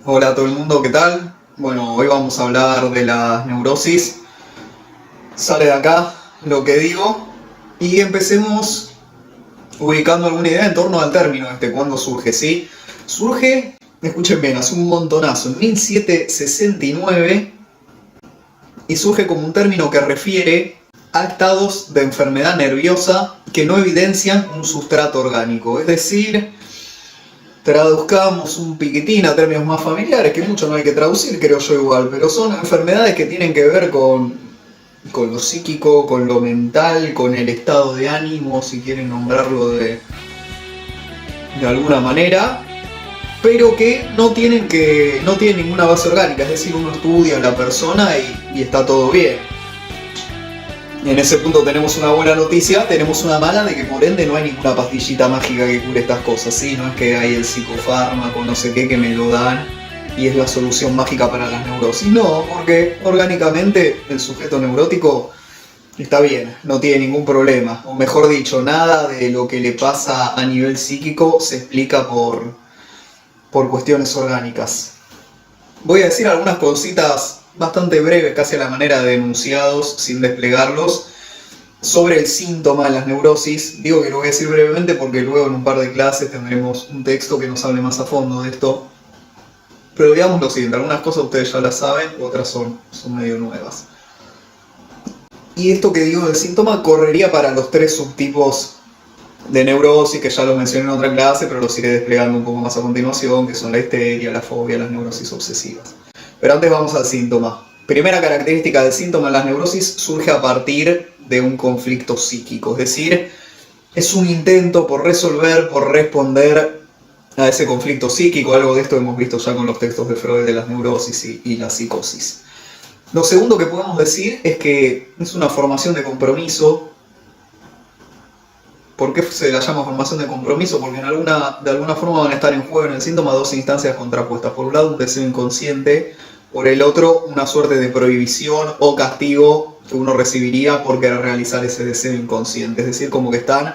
Hola a todo el mundo, ¿qué tal? Bueno, hoy vamos a hablar de la neurosis. Sale de acá lo que digo y empecemos ubicando alguna idea en torno al término cuándo surge, ¿sí? Surge, escuchen bien, hace un montonazo, en 1769 y surge como un término que refiere a estados de enfermedad nerviosa que no evidencian un sustrato orgánico, es decir, traduzcamos un piquitín a términos más familiares, que mucho no hay que traducir, creo yo igual, pero son enfermedades que tienen que ver con lo psíquico, con lo mental, con el estado de ánimo, si quieren nombrarlo de alguna manera, pero que no tienen ninguna base orgánica, es decir, uno estudia a la persona y está todo bien. En ese punto tenemos una buena noticia, tenemos una mala de que por ende no hay ninguna pastillita mágica que cure estas cosas, ¿sí? No es que hay el psicofármaco, no sé qué, que me lo dan y es la solución mágica para las neurosis. No, porque orgánicamente el sujeto neurótico está bien, no tiene ningún problema. O mejor dicho, nada de lo que le pasa a nivel psíquico se explica por cuestiones orgánicas. Voy a decir algunas cositas bastante breves, casi a la manera de enunciados, sin desplegarlos, sobre el síntoma de las neurosis. Digo que lo voy a decir brevemente porque luego en un par de clases tendremos un texto que nos hable más a fondo de esto. Pero digamos lo siguiente, algunas cosas ustedes ya las saben, otras son medio nuevas. Y esto que digo del síntoma correría para los tres subtipos de neurosis, que ya los mencioné en otra clase, pero los iré desplegando un poco más a continuación, que son la histeria, la fobia, las neurosis obsesivas. Pero antes vamos al síntoma. Primera característica del síntoma en las neurosis surge a partir de un conflicto psíquico, es decir, es un intento por resolver, por responder a ese conflicto psíquico. Algo de esto hemos visto ya con los textos de Freud de las neurosis y la psicosis. Lo segundo que podemos decir es que es una formación de compromiso. ¿Por qué se la llama formación de compromiso? Porque de alguna forma van a estar en juego en el síntoma dos instancias contrapuestas. Por un lado, un deseo inconsciente, por el otro, una suerte de prohibición o castigo que uno recibiría por querer realizar ese deseo inconsciente. Es decir, como que están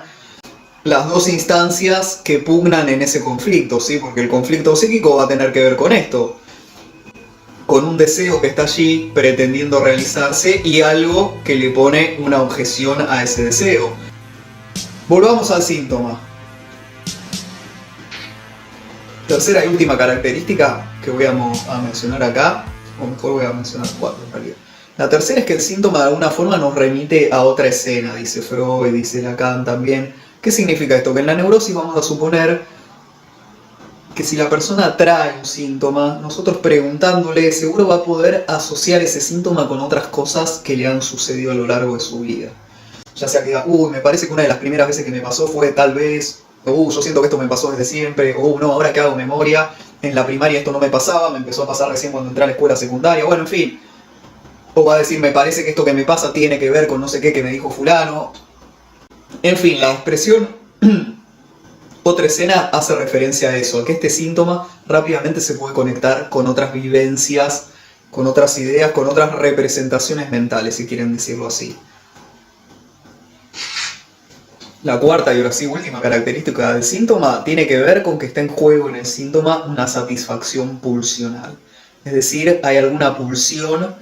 las dos instancias que pugnan en ese conflicto, ¿sí? Porque el conflicto psíquico va a tener que ver con esto, con un deseo que está allí pretendiendo realizarse y algo que le pone una objeción a ese deseo. Volvamos al síntoma. Tercera y última característica que voy a mencionar acá, o mejor voy a mencionar cuatro en realidad. La tercera es que el síntoma de alguna forma nos remite a otra escena, dice Freud, dice Lacan también. ¿Qué significa esto? Que en la neurosis vamos a suponer que si la persona trae un síntoma, nosotros preguntándole seguro va a poder asociar ese síntoma con otras cosas que le han sucedido a lo largo de su vida. Ya sea que diga, me parece que una de las primeras veces que me pasó fue tal vez, yo siento que esto me pasó desde siempre, no, ahora que hago memoria, en la primaria esto no me pasaba, me empezó a pasar recién cuando entré a la escuela secundaria, bueno, en fin. O va a decir, me parece que esto que me pasa tiene que ver con no sé qué que me dijo fulano. En fin, la expresión otra escena hace referencia a eso, a que este síntoma rápidamente se puede conectar con otras vivencias, con otras ideas, con otras representaciones mentales, si quieren decirlo así. La cuarta y ahora sí última característica del síntoma tiene que ver con que está en juego en el síntoma una satisfacción pulsional. Es decir, hay alguna pulsión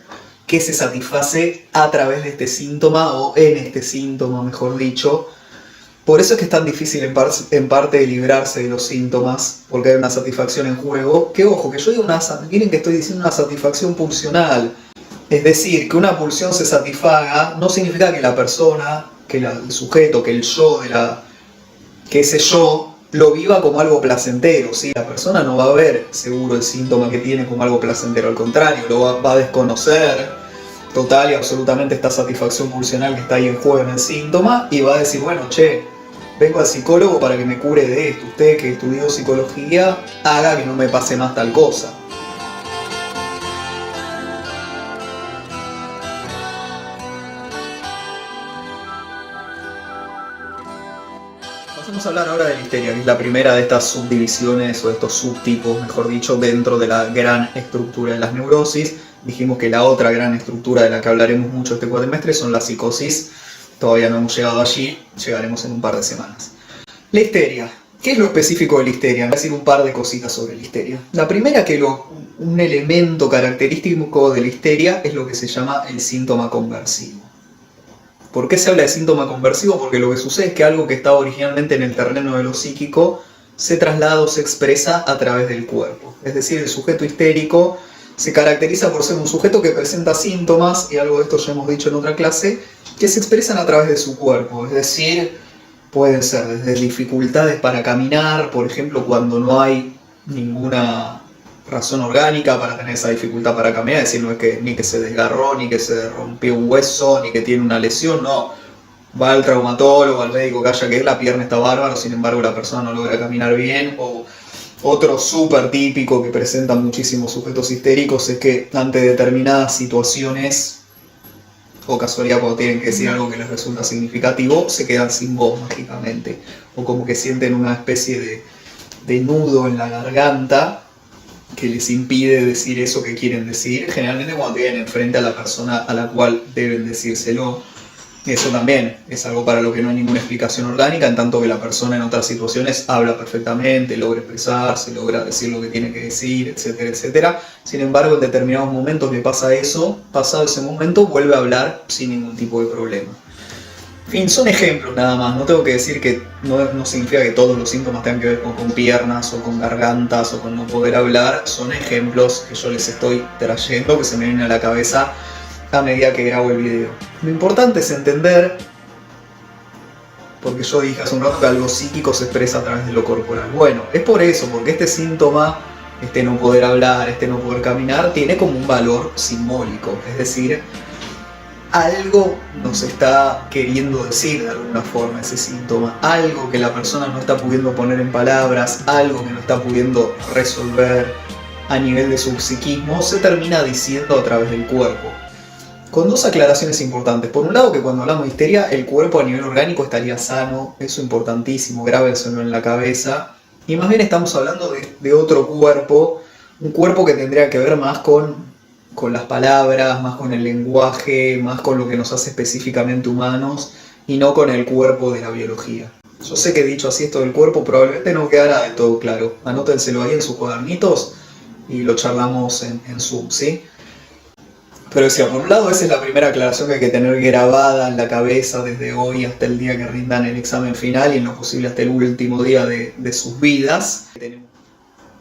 que se satisface a través de este síntoma o en este síntoma, mejor dicho. Por eso es que es tan difícil en parte librarse de los síntomas, porque hay una satisfacción en juego. Que ojo, que yo digo miren que estoy diciendo una satisfacción pulsional. Es decir, que una pulsión se satisfaga no significa que la persona, que el sujeto, que el yo, que ese yo lo viva como algo placentero, ¿sí? La persona no va a ver seguro el síntoma que tiene como algo placentero, al contrario, lo va a desconocer total y absolutamente esta satisfacción pulsional que está ahí en juego en el síntoma y va a decir, bueno, vengo al psicólogo para que me cure de esto, usted que estudió psicología, haga que no me pase más tal cosa. Vamos a hablar ahora de la histeria, que es la primera de estas subdivisiones o de estos subtipos, mejor dicho, dentro de la gran estructura de las neurosis. Dijimos que la otra gran estructura de la que hablaremos mucho este cuatrimestre son la psicosis. Todavía no hemos llegado allí, llegaremos en un par de semanas. La histeria. ¿Qué es lo específico de la histeria? Voy a decir un par de cositas sobre la histeria. La primera, que un elemento característico de la histeria es lo que se llama el síntoma conversivo. ¿Por qué se habla de síntoma conversivo? Porque lo que sucede es que algo que estaba originalmente en el terreno de lo psíquico se traslada o se expresa a través del cuerpo. Es decir, el sujeto histérico se caracteriza por ser un sujeto que presenta síntomas, y algo de esto ya hemos dicho en otra clase, que se expresan a través de su cuerpo. Es decir, pueden ser desde dificultades para caminar, por ejemplo, cuando no hay ninguna razón orgánica para tener esa dificultad para caminar, es decir, no es que ni que se desgarró, ni que se rompió un hueso, ni que tiene una lesión, no. Va al traumatólogo, al médico que haya que la pierna está bárbaro, sin embargo la persona no logra caminar bien. O otro súper típico que presentan muchísimos sujetos histéricos es que ante determinadas situaciones o casualidad cuando tienen que decir algo que les resulta significativo, se quedan sin voz mágicamente, o como que sienten una especie de nudo en la garganta que les impide decir eso que quieren decir, generalmente cuando tienen enfrente a la persona a la cual deben decírselo. Eso también es algo para lo que no hay ninguna explicación orgánica, en tanto que la persona en otras situaciones habla perfectamente, logra expresarse, logra decir lo que tiene que decir, etcétera, etcétera. Sin embargo, en determinados momentos le pasa eso, pasado ese momento vuelve a hablar sin ningún tipo de problema. En fin, son ejemplos nada más, no tengo que decir que no significa que todos los síntomas tengan que ver con piernas o con gargantas o con no poder hablar, son ejemplos que yo les estoy trayendo, que se me vienen a la cabeza a medida que grabo el video. Lo importante es entender, porque yo dije hace un rato que algo psíquico se expresa a través de lo corporal. Bueno, es por eso, porque este síntoma, este no poder hablar, este no poder caminar, tiene como un valor simbólico, es decir, algo nos está queriendo decir de alguna forma ese síntoma, algo que la persona no está pudiendo poner en palabras, algo que no está pudiendo resolver a nivel de su psiquismo, se termina diciendo a través del cuerpo. Con dos aclaraciones importantes. Por un lado, que cuando hablamos de histeria, el cuerpo a nivel orgánico estaría sano, eso es importantísimo, grábenselo en la cabeza. Y más bien estamos hablando de otro cuerpo, un cuerpo que tendría que ver más con las palabras, más con el lenguaje, más con lo que nos hace específicamente humanos, y no con el cuerpo de la biología. Yo sé que dicho así esto del cuerpo probablemente no quedará del todo claro. Anótenselo ahí en sus cuadernitos y lo charlamos en Zoom, ¿sí? Pero decía, por un lado, esa es la primera aclaración que hay que tener grabada en la cabeza desde hoy hasta el día que rindan el examen final y en lo posible hasta el último día de sus vidas.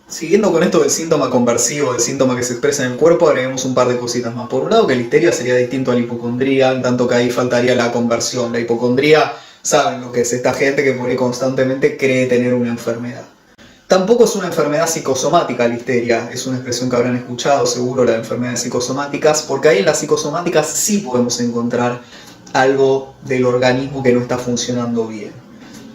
Siguiendo con esto del síntoma conversivo, del síntoma que se expresa en el cuerpo, agreguemos un par de cositas más. Por un lado, que la histeria sería distinto a la hipocondría, en tanto que ahí faltaría la conversión. La hipocondría, saben lo que es esta gente que por ahí constantemente cree tener una enfermedad. Tampoco es una enfermedad psicosomática la histeria, es una expresión que habrán escuchado seguro, la de enfermedades psicosomáticas, porque ahí en las psicosomáticas sí podemos encontrar algo del organismo que no está funcionando bien.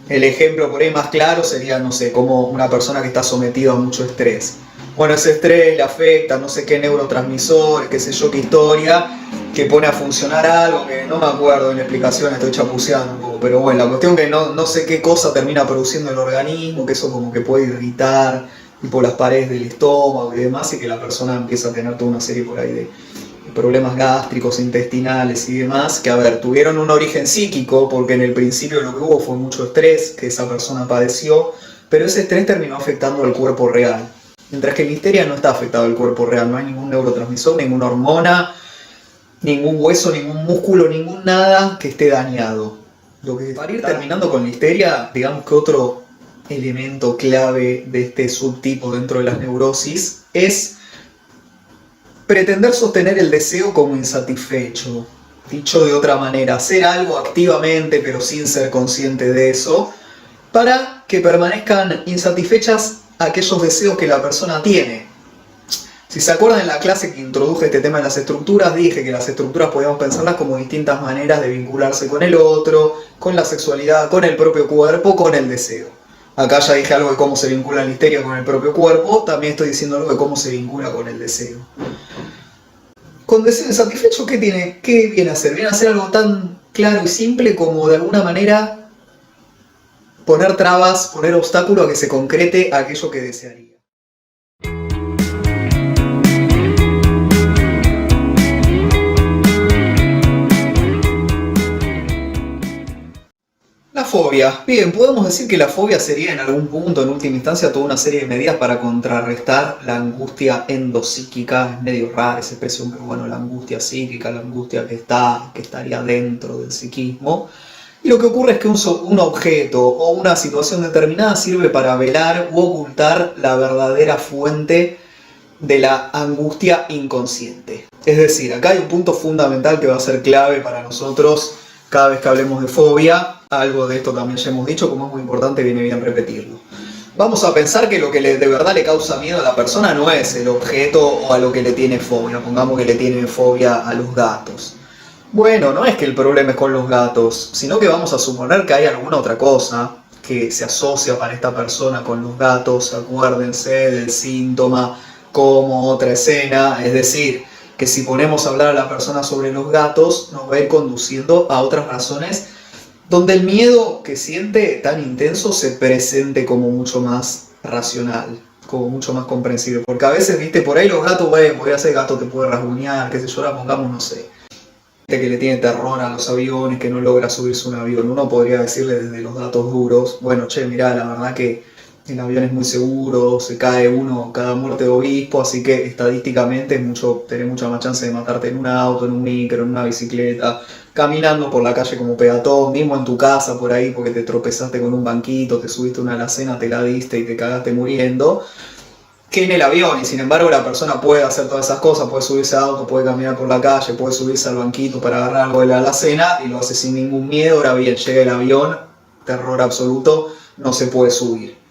El ejemplo por ahí más claro sería, no sé, como una persona que está sometida a mucho estrés. Bueno, ese estrés le afecta, no sé qué neurotransmisores, qué sé yo, qué historia, que pone a funcionar algo que no me acuerdo de la explicación, estoy chapuceando un poco, pero bueno, la cuestión que no sé qué cosa termina produciendo el organismo, que eso como que puede irritar tipo las paredes del estómago y demás, y que la persona empieza a tener toda una serie por ahí de problemas gástricos, intestinales y demás, que a ver, tuvieron un origen psíquico, porque en el principio lo que hubo fue mucho estrés que esa persona padeció, pero ese estrés terminó afectando al cuerpo real. Mientras que en la histeria no está afectado el cuerpo real, no hay ningún neurotransmisor, ninguna hormona, ningún hueso, ningún músculo, ningún nada que esté dañado. Para ir terminando con la histeria, digamos que otro elemento clave de este subtipo dentro de las neurosis es pretender sostener el deseo como insatisfecho. Dicho de otra manera, hacer algo activamente pero sin ser consciente de eso, para que permanezcan insatisfechas aquellos deseos que la persona tiene. Si se acuerdan en la clase que introduje este tema de las estructuras, dije que las estructuras podíamos pensarlas como distintas maneras de vincularse con el otro, con la sexualidad, con el propio cuerpo, con el deseo. Acá ya dije algo de cómo se vincula la histeria con el propio cuerpo, también estoy diciendo algo de cómo se vincula con el deseo. Con deseo insatisfecho, ¿qué viene a hacer? Viene a hacer algo tan claro y simple como de alguna manera poner trabas, poner obstáculo a que se concrete aquello que desearía. La fobia. Bien, podemos decir que la fobia sería en algún punto, en última instancia, toda una serie de medidas para contrarrestar la angustia endopsíquica. Es medio rara esa expresión, pero bueno, la angustia psíquica, la angustia que estaría dentro del psiquismo. Y lo que ocurre es que un objeto o una situación determinada sirve para velar u ocultar la verdadera fuente de la angustia inconsciente. Es decir, acá hay un punto fundamental que va a ser clave para nosotros cada vez que hablemos de fobia. Algo de esto también ya hemos dicho, como es muy importante, viene bien repetirlo. Vamos a pensar que lo que de verdad le causa miedo a la persona no es el objeto o a lo que le tiene fobia. Pongamos que le tiene fobia a los gatos. Bueno, no es que el problema es con los gatos, sino que vamos a suponer que hay alguna otra cosa que se asocia para esta persona con los gatos. Acuérdense del síntoma como otra escena, es decir, que si ponemos a hablar a la persona sobre los gatos, nos va a ir conduciendo a otras razones donde el miedo que siente tan intenso se presente como mucho más racional, como mucho más comprensible. Porque a veces, viste, por ahí los gatos, bueno, podría ser gato te puede rasguñar, qué sé yo, ahora pongamos, no sé, que le tiene terror a los aviones, que no logra subirse a un avión. Uno podría decirle desde los datos duros, bueno, che, mirá, la verdad que el avión es muy seguro, se cae uno cada muerte de obispo, así que estadísticamente tenés mucha más chance de matarte en un auto, en un micro, en una bicicleta, caminando por la calle como peatón, mismo en tu casa por ahí porque te tropezaste con un banquito, te subiste una alacena, te la diste y te cagaste muriendo, que en el avión. Y sin embargo la persona puede hacer todas esas cosas, puede subirse al auto, puede caminar por la calle, puede subirse al banquito para agarrar algo de la alacena y lo hace sin ningún miedo. Ahora bien, llega el avión, terror absoluto, no se puede subir.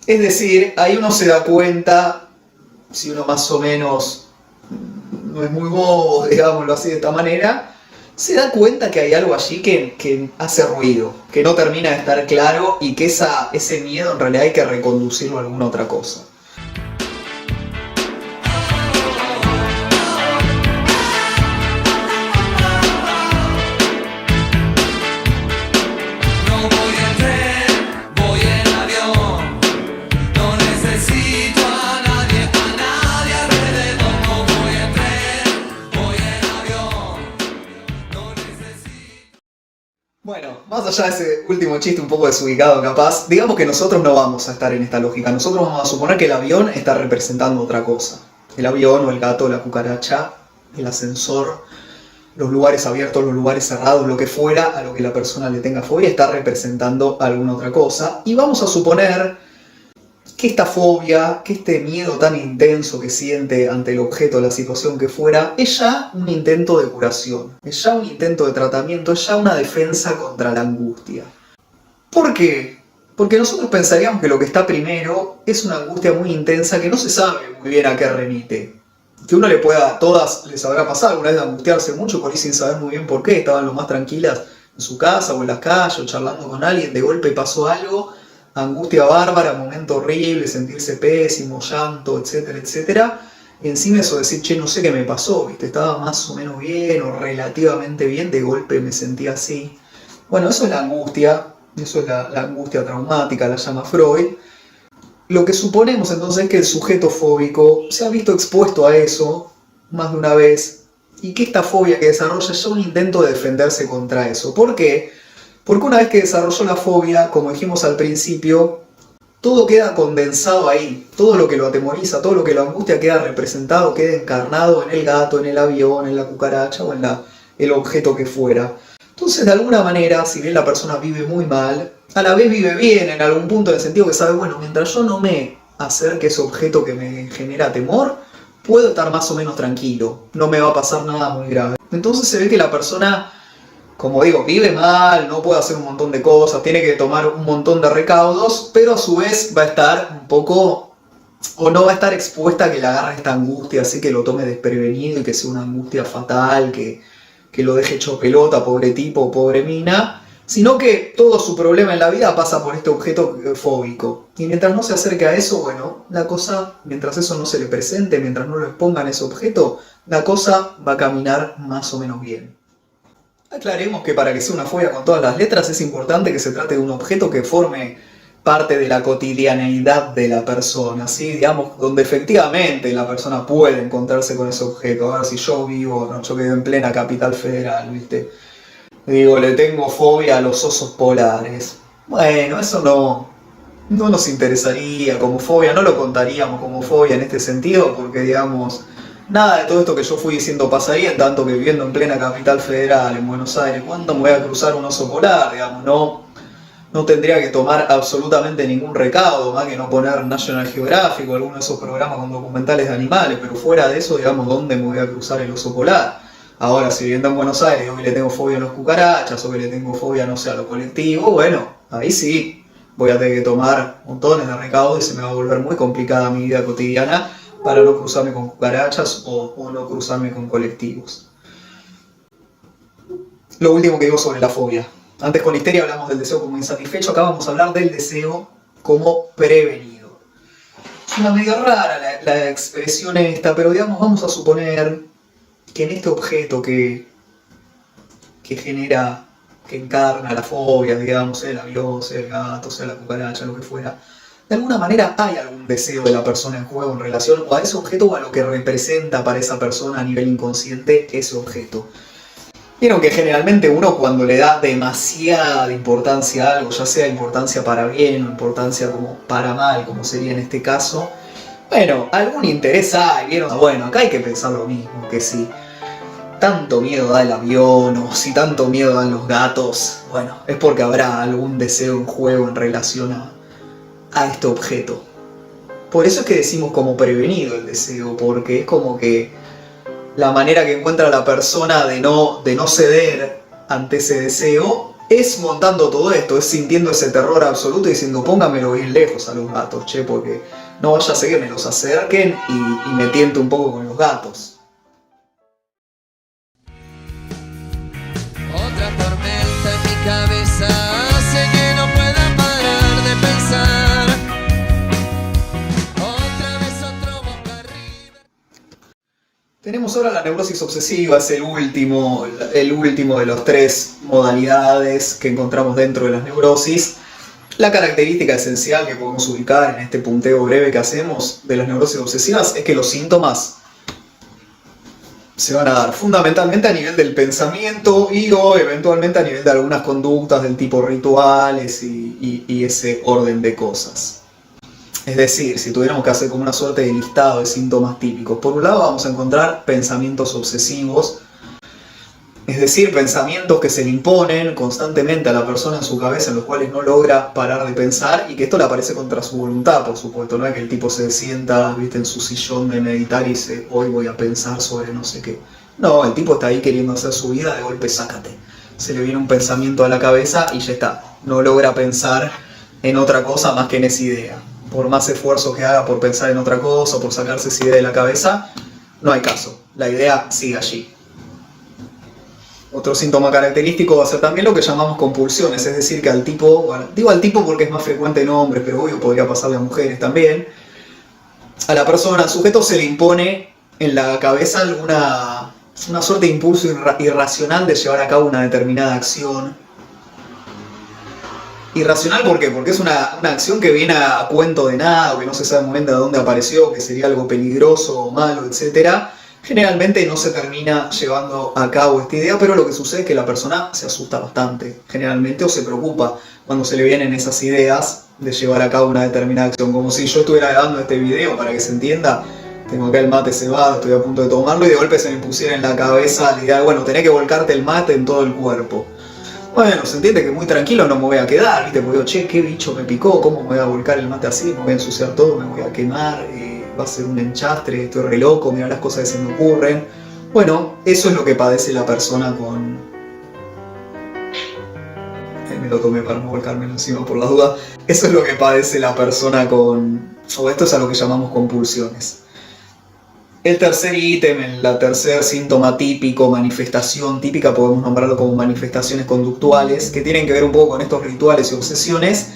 Es decir, ahí uno se da cuenta, si uno más o menos no es muy bobo, digámoslo así de esta manera, se da cuenta que hay algo allí que hace ruido, que no termina de estar claro y que ese miedo en realidad hay que reconducirlo a alguna otra cosa. Bueno, más allá de ese último chiste un poco desubicado capaz, digamos que nosotros no vamos a estar en esta lógica. Nosotros vamos a suponer que el avión está representando otra cosa. El avión o el gato, la cucaracha, el ascensor, los lugares abiertos, los lugares cerrados, lo que fuera, a lo que la persona le tenga fobia, está representando alguna otra cosa. Y vamos a suponer que esta fobia, que este miedo tan intenso que siente ante el objeto, la situación que fuera, es ya un intento de curación, es ya un intento de tratamiento, es ya una defensa contra la angustia. ¿Por qué? Porque nosotros pensaríamos que lo que está primero es una angustia muy intensa que no se sabe muy bien a qué remite. Que uno a todas les habrá pasado alguna vez de angustiarse mucho por ahí sin saber muy bien por qué, estaban lo más tranquilas en su casa o en la calle o charlando con alguien, de golpe pasó algo, angustia bárbara, momento horrible, sentirse pésimo, llanto, etcétera, etcétera. Y encima eso de decir, che, no sé qué me pasó, ¿viste? Estaba más o menos bien o relativamente bien, de golpe me sentí así. Bueno, eso es la angustia, eso es la angustia traumática, la llama Freud. Lo que suponemos entonces es que el sujeto fóbico se ha visto expuesto a eso más de una vez y que esta fobia que desarrolla es ya un intento de defenderse contra eso. ¿Por qué? Porque una vez que desarrolló la fobia, como dijimos al principio, todo queda condensado ahí. Todo lo que lo atemoriza, todo lo que lo angustia queda representado, queda encarnado en el gato, en el avión, en la cucaracha o en el objeto que fuera. Entonces, de alguna manera, si bien la persona vive muy mal, a la vez vive bien en algún punto, en el sentido que sabe, bueno, mientras yo no me acerque a ese objeto que me genera temor, puedo estar más o menos tranquilo, no me va a pasar nada muy grave. Entonces se ve que la persona, como digo, vive mal, no puede hacer un montón de cosas, tiene que tomar un montón de recaudos, pero a su vez va a estar un poco, o no va a estar expuesta a que le agarre esta angustia, así que lo tome desprevenido y que sea una angustia fatal, que lo deje hecho pelota, pobre tipo, pobre mina, sino que todo su problema en la vida pasa por este objeto fóbico. Y mientras no se acerque a eso, bueno, la cosa, mientras eso no se le presente, mientras no lo expongan ese objeto, la cosa va a caminar más o menos bien. Aclaremos que para que sea una fobia con todas las letras es importante que se trate de un objeto que forme parte de la cotidianeidad de la persona, ¿sí? Digamos, donde efectivamente la persona puede encontrarse con ese objeto. A ver, si yo vivo, no, yo vivo en plena capital federal, ¿viste? Digo, le tengo fobia a los osos polares. Bueno, eso no nos interesaría como fobia, no lo contaríamos como fobia en este sentido, porque digamos, nada de todo esto que yo fui diciendo pasaría en tanto que viviendo en plena capital federal, en Buenos Aires, ¿cuándo me voy a cruzar un oso polar? Digamos, no tendría que tomar absolutamente ningún recaudo, más que no poner National Geographic o alguno de esos programas con documentales de animales, pero fuera de eso, digamos, ¿dónde me voy a cruzar el oso polar? Ahora, si viviendo en Buenos Aires, yo que le tengo fobia a los cucarachas o que le tengo fobia, no sé, a los colectivos, bueno, ahí sí, voy a tener que tomar montones de recaudos y se me va a volver muy complicada mi vida cotidiana para no cruzarme con cucarachas o no cruzarme con colectivos. Lo último que digo sobre la fobia. Antes con histeria hablamos del deseo como insatisfecho, acá vamos a hablar del deseo como prevenido. Es una medio rara la expresión esta, pero digamos, vamos a suponer que en este objeto que genera, que encarna la fobia, digamos, sea el avión, sea el gato, sea la cucaracha, lo que fuera, de alguna manera hay algún deseo de la persona en juego en relación o a ese objeto o a lo que representa para esa persona a nivel inconsciente ese objeto. Vieron que generalmente uno cuando le da demasiada importancia a algo, ya sea importancia para bien o importancia como para mal, como sería en este caso, bueno, algún interés hay, vieron, bueno, acá hay que pensar lo mismo, que si tanto miedo da el avión o si tanto miedo dan los gatos, bueno, es porque habrá algún deseo en juego en relación a este objeto. Por eso es que decimos como prevenido el deseo, porque es como que la manera que encuentra la persona de no ceder ante ese deseo es montando todo esto, es sintiendo ese terror absoluto y diciendo póngamelo bien lejos a los gatos, che, porque no vaya a ser que me los acerquen y me tiente un poco con los gatos. Otra tormenta en mi cabeza hace que no pueda parar de pensar. Otra vez otro boca arriba. Tenemos ahora la neurosis obsesiva, es el último de los tres modalidades que encontramos dentro de las neurosis. La característica esencial que podemos ubicar en este punteo breve que hacemos de las neurosis obsesivas es que los síntomas se van a dar fundamentalmente a nivel del pensamiento y o eventualmente a nivel de algunas conductas del tipo rituales y ese orden de cosas. Es decir, si tuviéramos que hacer como una suerte de listado de síntomas típicos, por un lado vamos a encontrar pensamientos obsesivos, es decir, pensamientos que se le imponen constantemente a la persona en su cabeza, en los cuales no logra parar de pensar y que esto le aparece contra su voluntad, por supuesto. No es que el tipo se sienta, viste, en su sillón de meditar y dice, hoy voy a pensar sobre no sé qué. No, el tipo está ahí queriendo hacer su vida, de golpe sácate. Se le viene un pensamiento a la cabeza y ya está. No logra pensar en otra cosa más que en esa idea. Por más esfuerzo que haga por pensar en otra cosa, por sacarse esa idea de la cabeza, no hay caso. La idea sigue allí. Otro síntoma característico va a ser también lo que llamamos compulsiones, es decir, que al tipo, bueno, digo al tipo porque es más frecuente en hombres, pero obvio podría pasarle a mujeres también, a la persona, al sujeto se le impone en la cabeza una suerte de impulso irracional de llevar a cabo una determinada acción. Irracional, ¿por qué? Porque es una acción que viene a cuento de nada, o que no se sabe muy bien de dónde apareció, que sería algo peligroso o malo, etcétera. Generalmente no se termina llevando a cabo esta idea, pero lo que sucede es que la persona se asusta bastante, generalmente, o se preocupa cuando se le vienen esas ideas de llevar a cabo una determinada acción. Como si yo estuviera grabando este video, para que se entienda, tengo acá el mate cebado, estoy a punto de tomarlo y de golpe se me pusiera en la cabeza la idea de, bueno, tenés que volcarte el mate en todo el cuerpo. Bueno, se entiende que muy tranquilo no me voy a quedar, ¿viste? Porque digo, che, qué bicho me picó, ¿cómo me voy a volcar el mate así? Me voy a ensuciar todo, me voy a quemar, va a ser un enchastre, estoy re loco, mira las cosas que se me ocurren. Bueno, eso es lo que padece la persona con... me lo tomé para no volcármelo encima por la duda. Eso es lo que padece la persona con... o esto es a lo que llamamos compulsiones. El tercer ítem, el tercer síntoma típico, manifestación típica, podemos nombrarlo como manifestaciones conductuales, que tienen que ver un poco con estos rituales y obsesiones,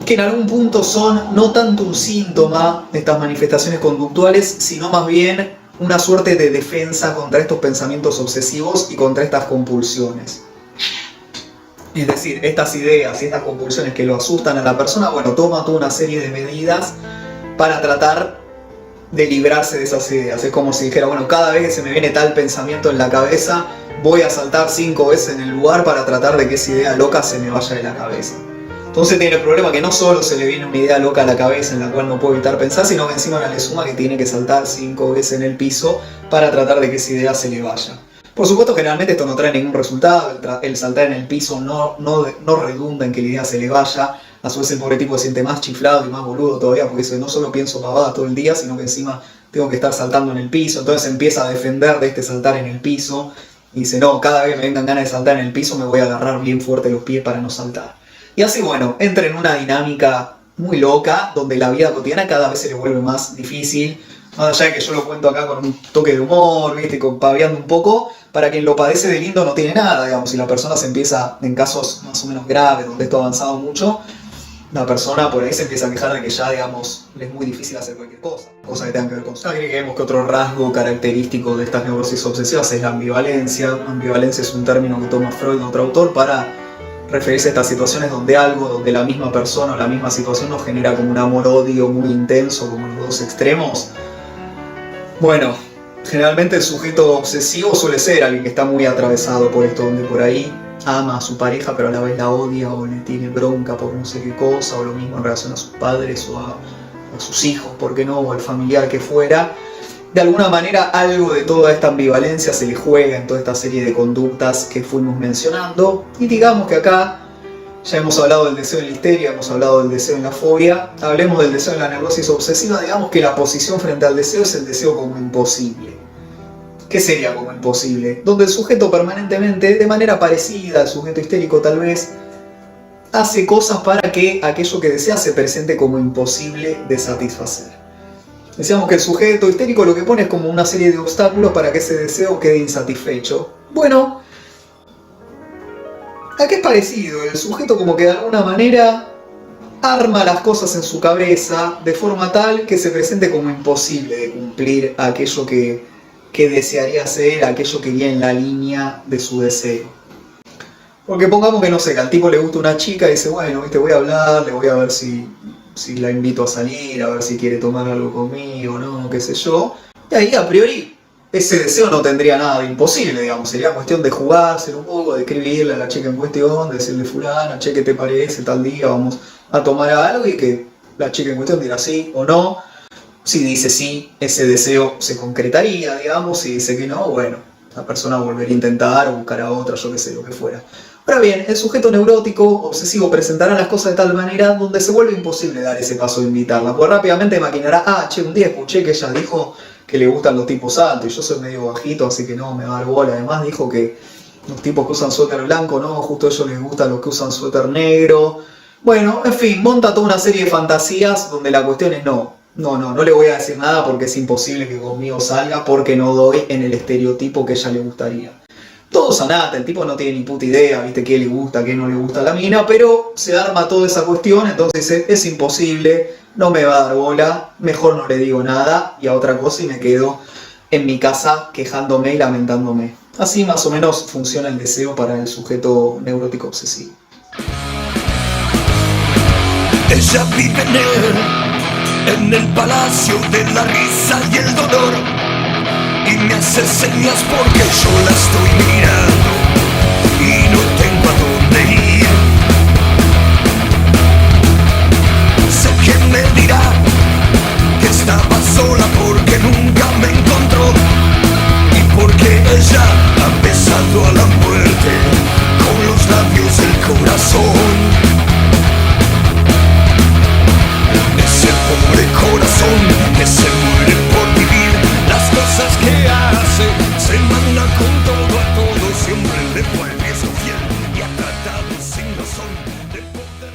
que en algún punto son no tanto un síntoma de estas manifestaciones conductuales, sino más bien una suerte de defensa contra estos pensamientos obsesivos y contra estas compulsiones. Es decir, estas ideas y estas compulsiones que lo asustan a la persona, bueno, toma toda una serie de medidas para tratar de librarse de esas ideas. Es como si dijera, bueno, cada vez que se me viene tal pensamiento en la cabeza, voy a saltar 5 veces en el lugar para tratar de que esa idea loca se me vaya de la cabeza. Entonces tiene el problema que no solo se le viene una idea loca a la cabeza en la cual no puede evitar pensar, sino que encima le suma que tiene que saltar 5 veces en el piso para tratar de que esa idea se le vaya. Por supuesto, generalmente esto no trae ningún resultado, el saltar en el piso no redunda en que la idea se le vaya. A su vez el pobre tipo se siente más chiflado y más boludo todavía, porque dice, no solo pienso pavadas todo el día, sino que encima tengo que estar saltando en el piso. Entonces empieza a defender de este saltar en el piso y dice, no, cada vez que me vengan ganas de saltar en el piso me voy a agarrar bien fuerte los pies para no saltar. Y así, bueno, entra en una dinámica muy loca, donde la vida cotidiana cada vez se le vuelve más difícil. Más allá de que yo lo cuento acá con un toque de humor, ¿viste? Paviando un poco, para quien lo padece de lindo no tiene nada, digamos. Si la persona se empieza, en casos más o menos graves, donde esto ha avanzado mucho, la persona por ahí se empieza a quejar de que ya, digamos, le es muy difícil hacer cualquier cosa. Cosa que tenga que ver con su... Agreguemos que otro rasgo característico de estas neurosis obsesivas es la ambivalencia. Ambivalencia es un término que toma Freud, otro autor, para referirse a estas situaciones donde donde la misma persona o la misma situación nos genera como un amor-odio muy intenso, como los dos extremos. Bueno, generalmente el sujeto obsesivo suele ser alguien que está muy atravesado por esto, donde por ahí ama a su pareja pero a la vez la odia o le tiene bronca por no sé qué cosa, o lo mismo en relación a sus padres o a sus hijos, ¿por qué no? O al familiar que fuera. De alguna manera algo de toda esta ambivalencia se le juega en toda esta serie de conductas que fuimos mencionando. Y digamos que acá ya hemos hablado del deseo en la histeria, hemos hablado del deseo en la fobia, hablemos del deseo en la neurosis obsesiva. Digamos que la posición frente al deseo es el deseo como imposible. ¿Qué sería como imposible? Donde el sujeto permanentemente, de manera parecida al sujeto histérico tal vez, hace cosas para que aquello que desea se presente como imposible de satisfacer. Decíamos que el sujeto histérico lo que pone es como una serie de obstáculos para que ese deseo quede insatisfecho. Bueno, ¿a qué es parecido? El sujeto como que de alguna manera arma las cosas en su cabeza de forma tal que se presente como imposible de cumplir aquello que desearía hacer, aquello que iría en la línea de su deseo. Porque pongamos que no sé, que al tipo le gusta una chica y dice, bueno, viste, voy a hablar, le voy a ver si la invito a salir, a ver si quiere tomar algo conmigo, ¿no? Qué sé yo. Y ahí, a priori, ese deseo no tendría nada de imposible, digamos. Sería cuestión de jugárselo un poco, de escribirle a la chica en cuestión, de decirle, fulana, che, ¿qué te parece? Tal día vamos a tomar algo, y que la chica en cuestión dirá sí o no. Si dice sí, ese deseo se concretaría, digamos. Si dice que no, bueno, la persona volvería a intentar o buscar a otra, yo qué sé, lo que fuera. Ahora bien, el sujeto neurótico, obsesivo, presentará las cosas de tal manera donde se vuelve imposible dar ese paso de invitarla, pues rápidamente maquinará, che, un día escuché que ella dijo que le gustan los tipos altos, y yo soy medio bajito, así que no me va a dar bola. Además dijo que los tipos que usan suéter blanco, no, justo a ellos les gustan los que usan suéter negro. Bueno, en fin, monta toda una serie de fantasías donde la cuestión es no le voy a decir nada porque es imposible que conmigo salga, porque no doy en el estereotipo que a ella le gustaría. Todo sanata, el tipo no tiene ni puta idea, viste, qué le gusta, qué no le gusta a la mina, pero se arma toda esa cuestión, entonces dice, es imposible, no me va a dar bola, mejor no le digo nada y a otra cosa y me quedo en mi casa quejándome y lamentándome. Así más o menos funciona el deseo para el sujeto neurótico obsesivo. Ella vive en el palacio de la risa y el dolor, y me hace señas porque yo la estoy mirando y no tengo a dónde ir. Sé que me dirá que estaba sola porque nunca me encontró, y porque ella ha besado a la muerte con los labios del corazón. Ese pobre corazón que se muere por vivir, las cosas que hace, se manda con todo a todo, siempre le fue fiel y ha tratado sin razón de poder.